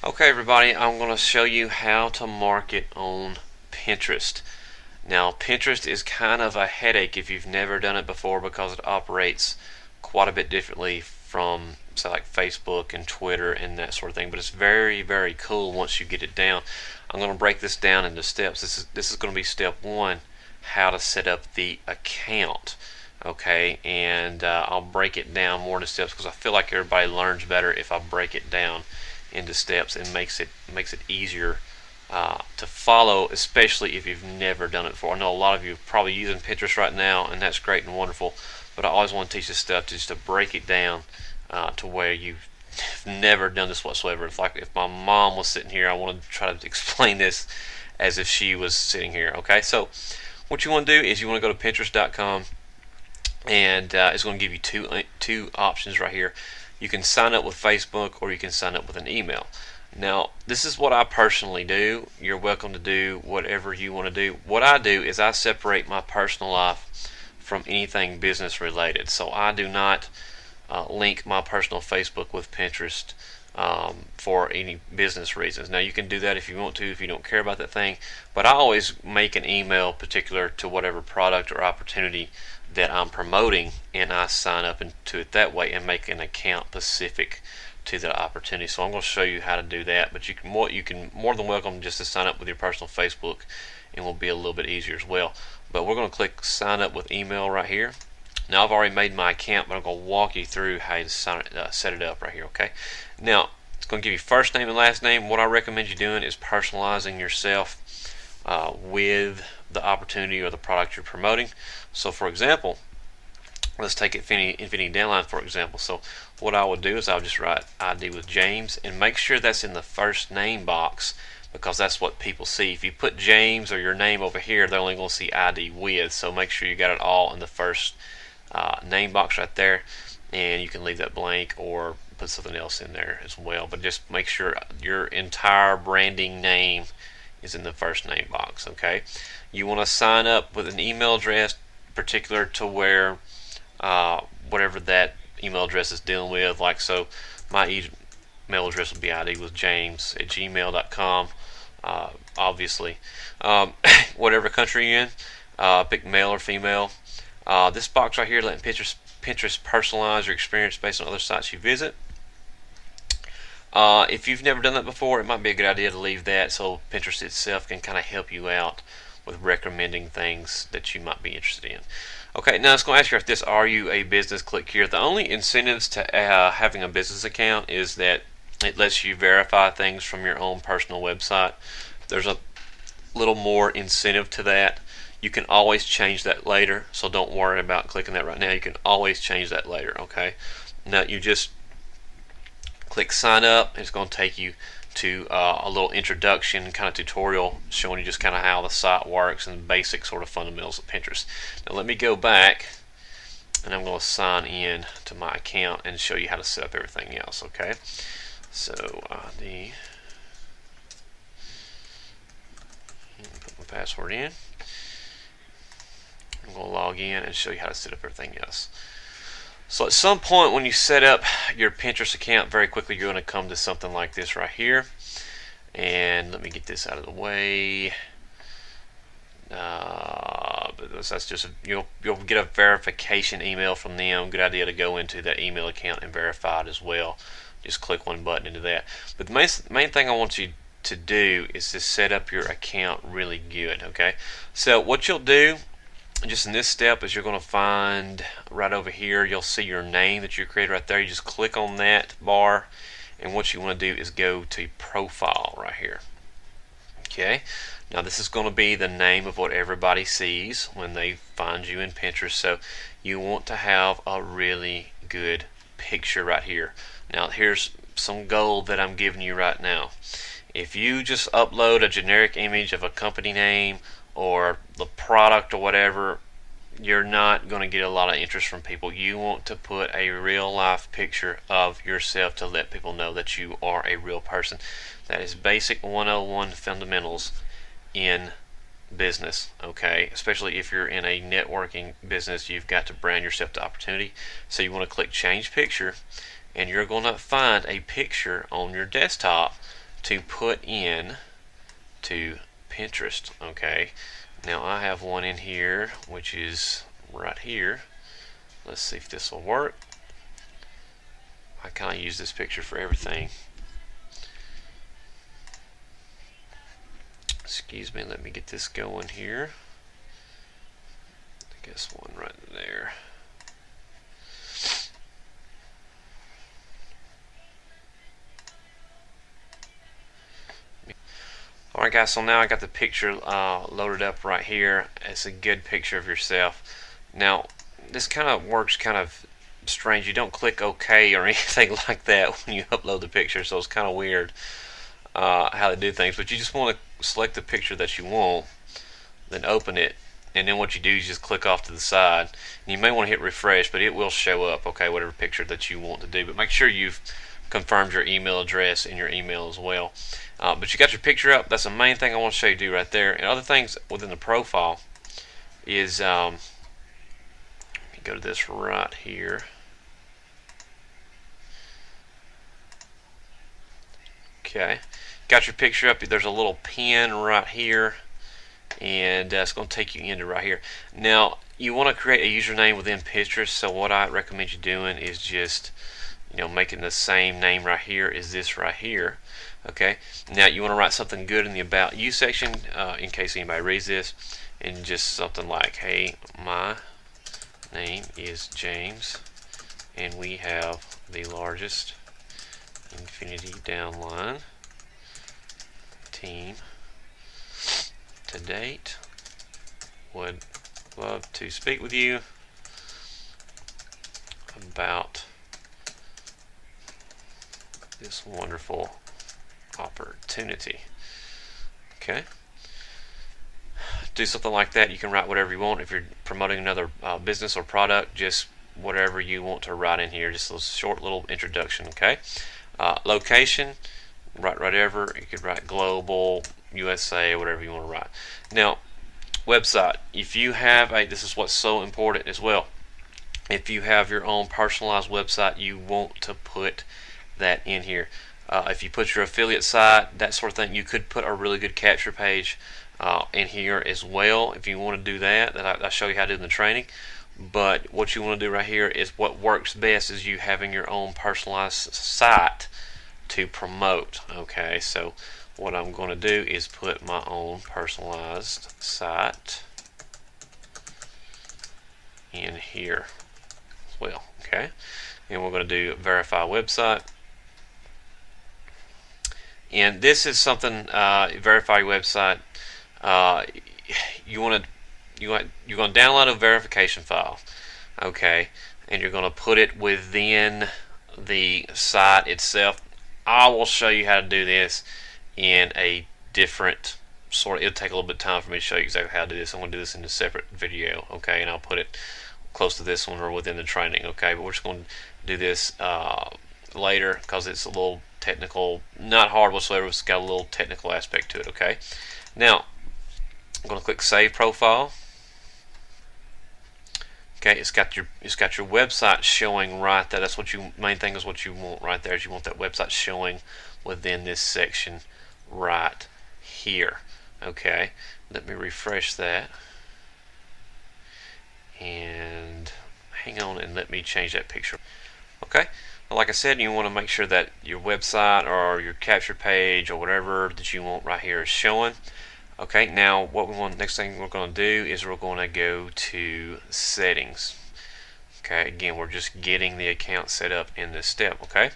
Okay, everybody, I'm going to show you how to market on Pinterest. Now, Pinterest is kind of a headache if you've never done it before because it operates quite a bit differently from, say, like Facebook and Twitter and that sort of thing. But it's very, very cool once you get it down. I'm going to break this down into steps. This is going to be step one: how to set up the account. Okay, and I'll break it down more into steps because I feel like everybody learns better if I break it down into steps and makes it easier to follow, especially if you've never done it before. I know a lot of you are probably using Pinterest right now, and that's great and wonderful, but I always want to teach this stuff just to break it down to where you've never done this whatsoever. It's like if my mom was sitting here, I want to try to explain this as if she was sitting here. Okay, so what you want to do is you want to go to Pinterest.com, and it's going to give you two options right here. You can sign up with Facebook or you can sign up with an email. Now, this is what I personally do. You're welcome to do whatever you want to do. What I do is I separate my personal life from anything business related. So I do not link my personal Facebook with Pinterest for any business reasons. Now, you can do that if you want to, if you don't care about that thing, but I always make an email particular to whatever product or opportunity that I'm promoting, and I sign up into it that way and make an account specific to the opportunity. So I'm going to show you how to do that, but you can more than welcome just to sign up with your personal Facebook, and will be a little bit easier as well. But we're going to click sign up with email right here. Now, I've already made my account, but I'm going to walk you through how to set it up right here. Okay, now it's going to give you first name and last name. What I recommend you doing is personalizing yourself with the opportunity or the product you're promoting. So for example, let's take Infinity Downline for example. So what I would do is I would just write ID with James and make sure that's in the first name box, because that's what people see. If you put James or your name over here, they're only going to see ID with. So make sure you got it all in the first name box right there, and you can leave that blank or put something else in there as well, but just make sure your entire branding name is in the first name box. Okay, you want to sign up with an email address particular to where whatever that email address is dealing with. Like, so my email address will be ID with James at gmail.com. Obviously, whatever country you're in, pick male or female. This box right here, letting Pinterest personalize your experience based on other sites you visit. If you've never done that before, it might be a good idea to leave that so Pinterest itself can kind of help you out with recommending things that you might be interested in. Okay, now it's going to ask you if this, are you a business? Click here. The only incentives to having a business account is that it lets you verify things from your own personal website. There's a little more incentive to that. You can always change that later, so don't worry about clicking that right now. You can always change that later. Okay, now you just click sign up, and it's going to take you to a little introduction kind of tutorial showing you just kind of how the site works and basic sort of fundamentals of Pinterest. Now let me go back, and I'm going to sign in to my account and show you how to set up everything else. Okay, so put my password in. I'm going to log in and show you how to set up everything else. So at some point when you set up your Pinterest account, very quickly you're going to come to something like this right here. And let me get this out of the way. But that's just you'll get a verification email from them. Good idea to go into that email account and verify it as well. Just click one button into that. But the main thing I want you to do is to set up your account really good. Okay. So what you'll do just in this step is you're going to find right over here, you'll see your name that you created right there. You just click on that bar, and what you want to do is go to profile right here. Okay, now this is going to be the name of what everybody sees when they find you in Pinterest, so you want to have a really good picture right here. Now here's some gold that I'm giving you right now. If you just upload a generic image of a company name or the product or whatever, you're not going to get a lot of interest from people. You want to put a real life picture of yourself to let people know that you are a real person. That is basic 101 fundamentals in business. Okay, especially if you're in a networking business, you've got to brand yourself to opportunity. So you want to click change picture, and you're going to find a picture on your desktop to put in to Pinterest. Okay, now I have one in here which is right here. Let's see if this will work. I kind of use this picture for everything. Excuse me, let me get this going here. I guess one right there. Alright guys, so now I got the picture loaded up right here. It's a good picture of yourself. Now this kind of works kind of strange. You don't click OK or anything like that when you upload the picture, so it's kind of weird how they do things. But you just want to select the picture that you want, then open it, and then what you do is just click off to the side. And you may want to hit refresh, but it will show up, okay, whatever picture that you want to do. But make sure you've confirmed your email address in your email as well. But you got your picture up. That's the main thing I want to show you do right there. And other things within the profile is let me go to this right here. Okay, got your picture up. There's a little pin right here, and it's going to take you into right here. Now you want to create a username within Pinterest, so what I recommend you doing is just making the same name right here as this right here. Okay, now you want to write something good in the About You section in case anybody reads this, and just something like, hey, my name is James and we have the largest Infinity downline team to date. Would love to speak with you about this wonderful opportunity. Okay, do something like that. You can write whatever you want. If you're promoting another business or product, just whatever you want to write in here, just a short little introduction. Okay, location, write whatever. You could write global, USA, whatever you want to write. Now website, if you have this is what's so important as well, if you have your own personalized website, you want to put that in here. If you put your affiliate site, that sort of thing, you could put a really good capture page in here as well. If you want to do that, I'll show you how to do in the training. But what you want to do right here is what works best is you having your own personalized site to promote. Okay, so what I'm going to do is put my own personalized site in here as well. Okay, and we're going to do verify website. And this is something, verify your website. You're going to download a verification file, okay, and you're going to put it within the site itself. I will show you how to do this in a different sort of. It'll take a little bit of time for me to show you exactly how to do this. I'm going to do this in a separate video, okay, and I'll put it close to this one or within the training, okay. But we're just going to do this later because it's a little technical, not hard whatsoever. It's got a little technical aspect to it. Okay, now I'm going to click Save Profile. Okay, it's got your website showing right there. That's what you main thing is what you want right there. Is you want that website showing within this section right here. Okay, let me refresh that and hang on and let me change that picture. Okay. Like I said, you want to make sure that your website or your capture page or whatever that you want right here is showing. Okay, now what we want, next thing we're going to do is we're going to go to settings. Okay, again, we're just getting the account set up in this step. Okay,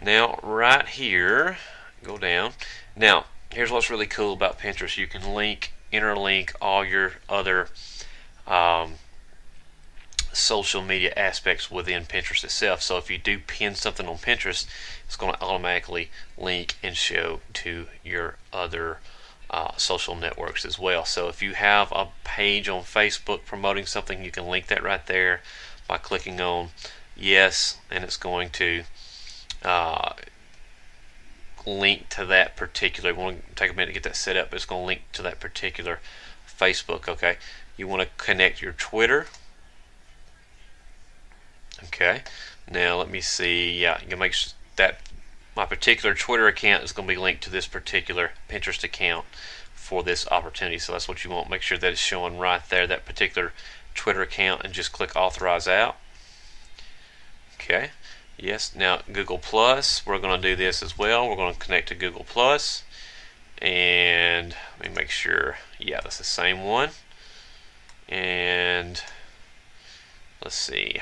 now right here, go down. Now here's what's really cool about Pinterest. You can interlink all your other social media aspects within Pinterest itself. So if you do pin something on Pinterest, it's going to automatically link and show to your other social networks as well. So if you have a page on Facebook promoting something, you can link that right there by clicking on yes, and it's going to link to that particular. You want to take a minute to get that set up, but it's going to link to that particular Facebook. Okay, you want to connect your Twitter. Okay, now let me see. Yeah, you can make that my particular Twitter account is going to be linked to this particular Pinterest account for this opportunity. So that's what you want. Make sure that it's showing right there, that particular Twitter account, and just click authorize out. Okay. Yes. Now Google Plus, we're going to do this as well. We're going to connect to Google Plus, and let me make sure. Yeah, that's the same one. And let's see.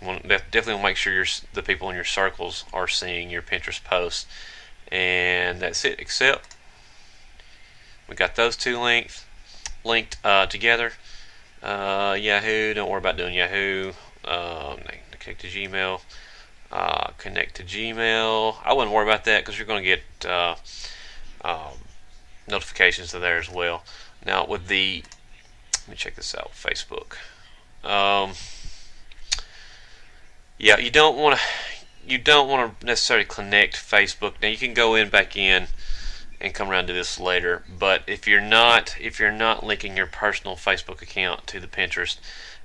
Definitely want to make sure the people in your circles are seeing your Pinterest posts. And that's it. Accept. We got those two linked together. Yahoo. Don't worry about doing Yahoo. Connect to Gmail. Connect to Gmail. I wouldn't worry about that because you're going to get notifications to there as well. Now with the, let me check this out. Facebook. Yeah, you don't want to necessarily connect Facebook. Now you can go back in and come around to this later, but if you're not linking your personal Facebook account to the Pinterest,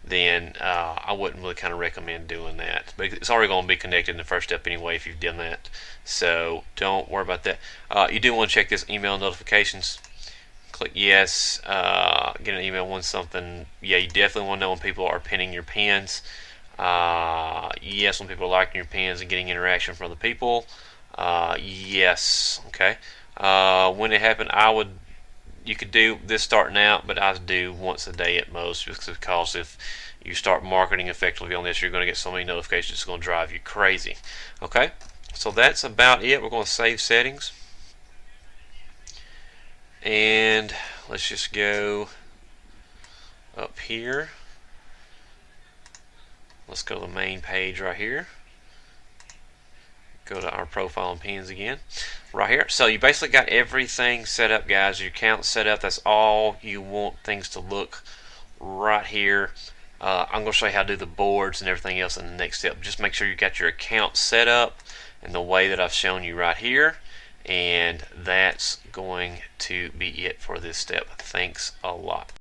then I wouldn't really kind of recommend doing that. But it's already going to be connected in the first step anyway if you've done that, so don't worry about that. You do want to check this email notifications. Click yes. Get an email when something. Yeah, you definitely want to know when people are pinning your pins. Yes, when people are liking your pins and getting interaction from the people. Yes. Okay. When it happened, you could do this starting out, but I do once a day at most, just because if you start marketing effectively on this, you're going to get so many notifications, it's going to drive you crazy. Okay. So that's about it. We're going to save settings, and let's just go up here. Let's go to the main page right here. Go to our profile and pins again. Right here. So you basically got everything set up, guys. Your account set up. That's all you want things to look right here. I'm going to show you how to do the boards and everything else in the next step. Just make sure you got your account set up in the way that I've shown you right here. And that's going to be it for this step. Thanks a lot.